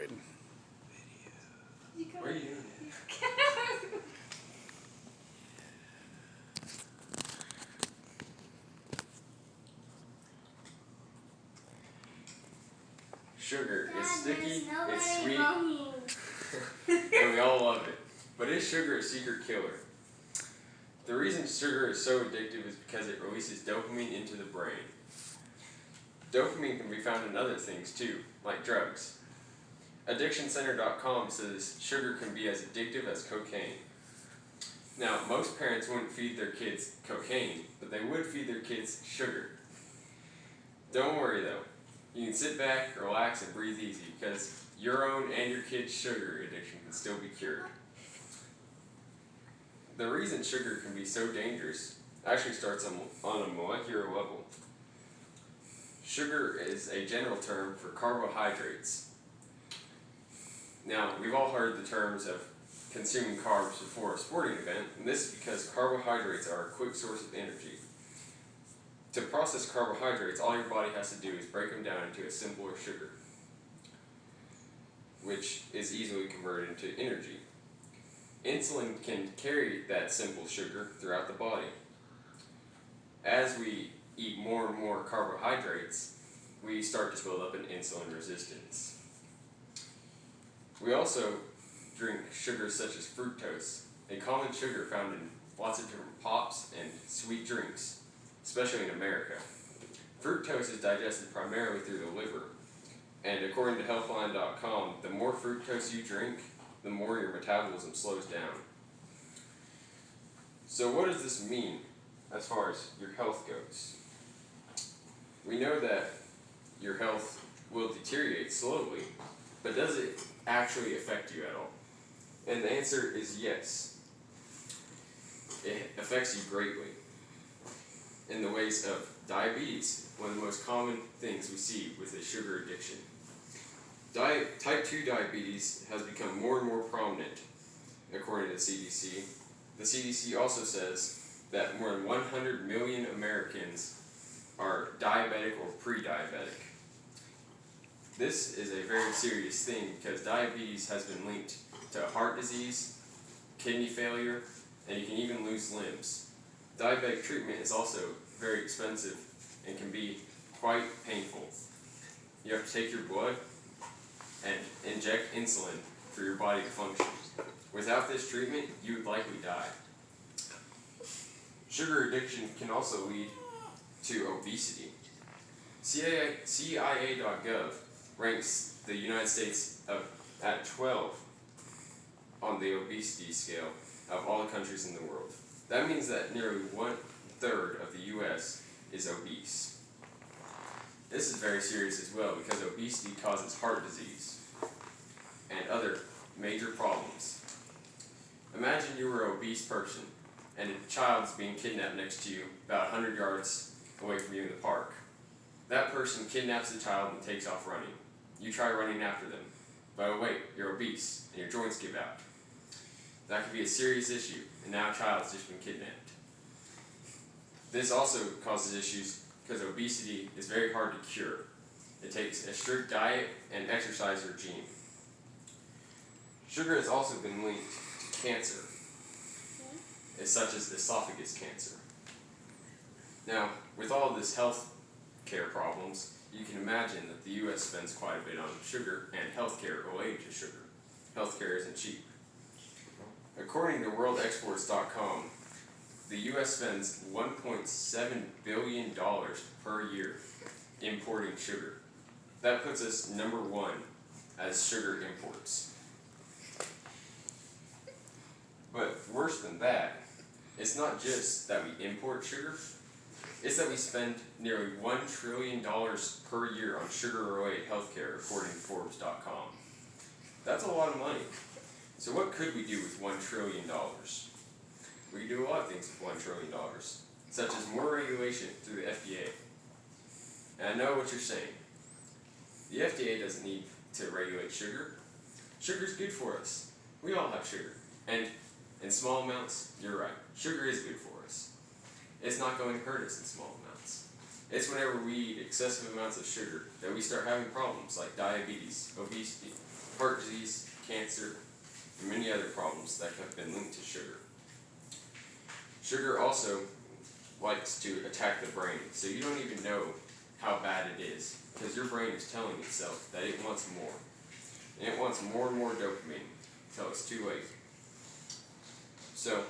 recording. What are you doing? Sugar is sticky, it's sweet, and we all love it. But is sugar a secret killer? The reason sugar is so addictive is because it releases dopamine into the brain. Dopamine can be found in other things too, like drugs. AddictionCenter.com says sugar can be as addictive as cocaine. Now, most parents wouldn't feed their kids cocaine, but they would feed their kids sugar. Don't worry though. You can sit back, relax, and breathe easy because your own and your kid's sugar addiction can still be cured. The reason sugar can be so dangerous actually starts on a molecular level. Sugar is a general term for carbohydrates. Now, we've all heard the terms of consuming carbs before a sporting event, and this is because carbohydrates are a quick source of energy. To process carbohydrates, all your body has to do is break them down into a simpler sugar, which is easily converted into energy. Insulin can carry that simple sugar throughout the body. As we eat more and more carbohydrates, we start to build up an insulin resistance. We also drink sugars such as fructose, a common sugar found in lots of different pops and sweet drinks, especially in America. Fructose is digested primarily through the liver, and according to Healthline.com, the more fructose you drink, the more your metabolism slows down. So what does this mean as far as your health goes? We know that your health will deteriorate slowly, but does it actually affect you at all? And the answer is yes. It affects you greatly in the ways of diabetes, one of the most common things we see with a sugar addiction. Type 2 diabetes has become more and more prominent, according to the CDC. The CDC also says that more than 100 million Americans are diabetic or pre-diabetic. This is a very serious thing because diabetes has been linked to heart disease, kidney failure, and you can even lose limbs. Diabetic treatment is also very expensive and can be quite painful. You have to take your blood and inject insulin for your body to function. Without this treatment, you would likely die. Sugar addiction can also lead to obesity. CIA.gov ranks the United States at 12 on the obesity scale of all the countries in the world. That means that nearly 1/3 of the US is obese. This is very serious as well because obesity causes heart disease and other major problems. Imagine you were an obese person and a child's being kidnapped next to you about 100 yards away from you in the park. That person kidnaps the child and takes off running. You try running after them, but oh wait, you're obese and your joints give out. That could be a serious issue, and now a child's just been kidnapped. This also causes issues because obesity is very hard to cure. It takes a strict diet and exercise regime. Sugar has also been linked to cancer, such as esophagus cancer. Now, with all of this health care problems, you can imagine that the U.S. spends quite a bit on sugar and health care related to sugar. Health care isn't cheap. According to WorldExports.com, the U.S. spends $1.7 billion per year importing sugar. That puts us number 1 as sugar imports. But worse than that, it's not just that we import sugar, it's that we spend nearly $1 trillion per year on sugar-related healthcare, according to Forbes.com. That's a lot of money. So what could we do with $1 trillion? We could do a lot of things with $1 trillion, such as more regulation through the FDA. And I know what you're saying. The FDA doesn't need to regulate sugar. Sugar's good for us. We all have sugar. And in small amounts, you're right. Sugar is good for us. It's not going to hurt us in small amounts. It's whenever we eat excessive amounts of sugar that we start having problems like diabetes, obesity, heart disease, cancer, and many other problems that have been linked to sugar. Sugar also likes to attack the brain, so you don't even know how bad it is, because your brain is telling itself that it wants more. And it wants more and more dopamine until it's too late. So,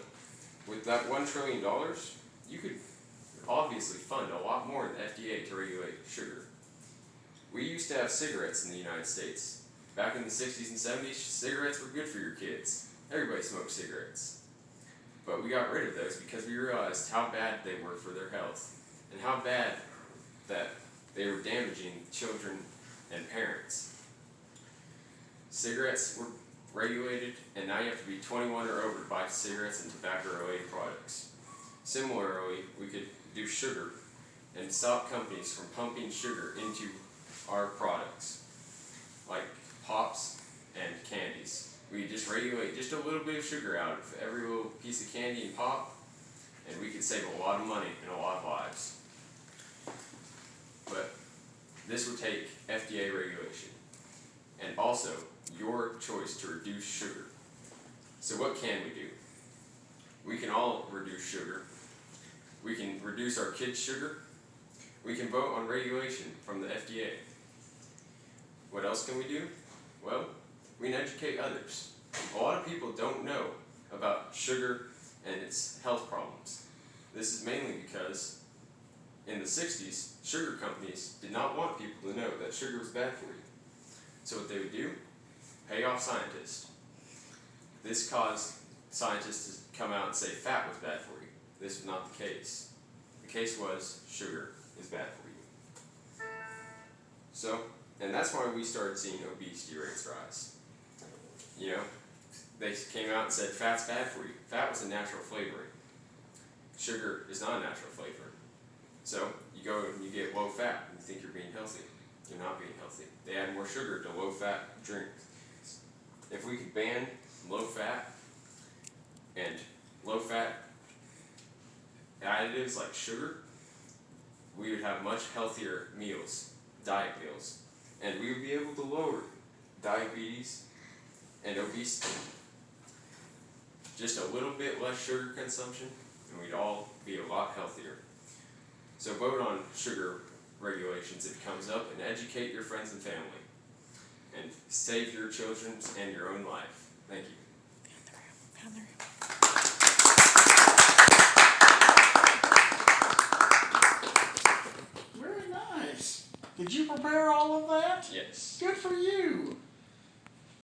with that $1 trillion, you could obviously fund a lot more in the FDA to regulate sugar. We used to have cigarettes in the United States. Back in the 60s and 70s, cigarettes were good for your kids. Everybody smoked cigarettes. But we got rid of those because we realized how bad they were for their health and how bad that they were damaging children and parents. Cigarettes were regulated, and now you have to be 21 or over to buy cigarettes and tobacco-related products. Similarly, we could do sugar and stop companies from pumping sugar into our products, like pops and candies. We just regulate just a little bit of sugar out of every little piece of candy and pop, and we could save a lot of money and a lot of lives. But this would take FDA regulation, and also your choice to reduce sugar. So what can we do? We can all reduce sugar. We can reduce our kids' sugar. We can vote on regulation from the FDA. What else can we do? Well, we can educate others. A lot of people don't know about sugar and its health problems. This is mainly because in the 60s, sugar companies did not want people to know that sugar was bad for you. So what they would do? Pay off scientists. This caused scientists to come out and say fat was bad for you. This was not the case. The case was sugar is bad for you. So, and that's why we started seeing obesity rates rise. You know, they came out and said fat's bad for you. Fat was a natural flavoring. Sugar is not a natural flavor. So, you go and you get low fat and you think you're being healthy. You're not being healthy. They add more sugar to low fat drinks. If we could ban low fat and low fat additives like sugar, we would have much healthier meals, diet meals, and we would be able to lower diabetes and obesity. Just a little bit less sugar consumption, and we'd all be a lot healthier. So vote on sugar regulations if it comes up, and educate your friends and family. And save your children's and your own life. Thank you. Very nice. Did you prepare all of that? Yes. Good for you.